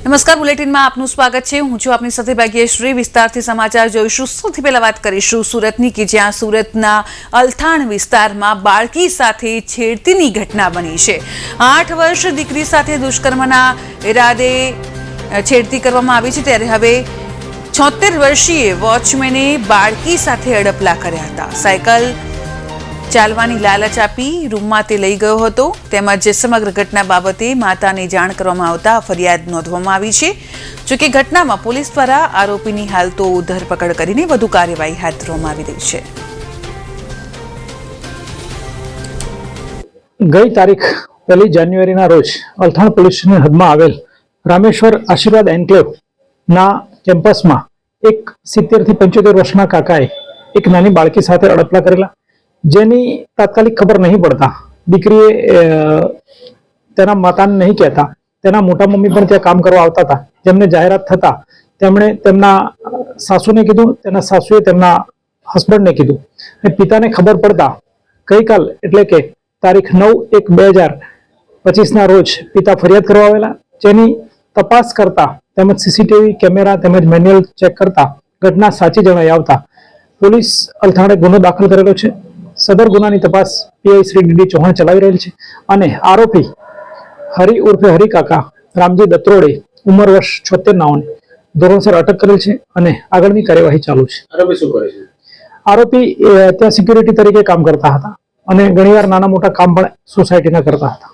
નમસ્કાર, બુલેટિનમાં આપનું સ્વાગત છે। હું છું આપની સાથે ભાગ્યશ્રી। વિસ્તારથી સમાચાર જોઈશું। સૌથી પહેલા વાત કરીશું સુરતની કે જ્યાં સુરતના અલથાણ વિસ્તારમાં બાળકી સાથે છેડતીની ઘટના બની છે। 8 વર્ષ દીકરી સાથે દુષ્કર્મના ઇરાદે છેડતી કરવામાં આવી છે, ત્યારે હવે 76 વર્ષીય વોચમેને બાળકી સાથે અડપલા કર્યા હતા। સાયકલ ચાલવાની લાલચ આપી રૂમમાં તે લઈ ગયો હતો। તેમજ સમગ્ર ઘટના બાબતે માતાને જાણ કરવામાં આવતા ફરિયાદ નોંધવામાં આવી છે। જોકે ઘટનામાં પોલીસ દ્વારા આરોપીની હાલ તો ધરપકડ કરીને વધુ કાર્યવાહી હાથ ધરવામાં આવી રહી છે। ગઈ તારીખ 1 જાન્યુઆરીના રોજ અલથાણ પોલીસની હદમાં આવેલ રામેશ્વર આશીર્વાદ એન્કલેવના કેમ્પસમાં એક 70 થી 75 વર્ષના કાકાએ એક નાની બાળકી સાથે અડપલા કરેલા, જેની તાત્કાલિક ખબર નહીં પડતા દીકરીએ તેના માતાને નહીં કહેતા તેના મોટા મમ્મી પણ ત્યાં કામ કરવા આવતા હતા, જેમને જાહેરાત થતા તેમણે તેમના સાસુને કીધું, તેના સાસુએ તેમના હસબન્ડને કીધું અને પિતાને ખબર પડતા ગઈકાલ એટલે કે તારીખ 9/1/2025ના રોજ પિતા ફરિયાદ કરવા આવેલા, જેની તપાસ કરતા તેમજ સીસીટીવી કેમેરા તેમજ મેન્યુઅલ ચેક કરતા ઘટના સાચી જણાઈ આવતા પોલીસ અલથાણે ગુનો દાખલ કરેલો છે। સદર ગુનાની તપાસ પીઆઈ શ્રી ડીડી ચૌહાણ ચલાવી રહેલ છે અને આરોપી હરિ ઉર્ફે હરિકાકા રામજી દત્રોડે ઉંમર વર્ષ 76 ધોરણસર અટક કરેલ છે અને આગળની કાર્યવાહી ચાલુ છે। આરોપી શું કરે છે? આરોપી ત્યાં સિક્યુરિટી તરીકે કામ કરતા હતા અને ઘણીવાર નાના મોટા કામ પણ સોસાયટીના કરતા હતા।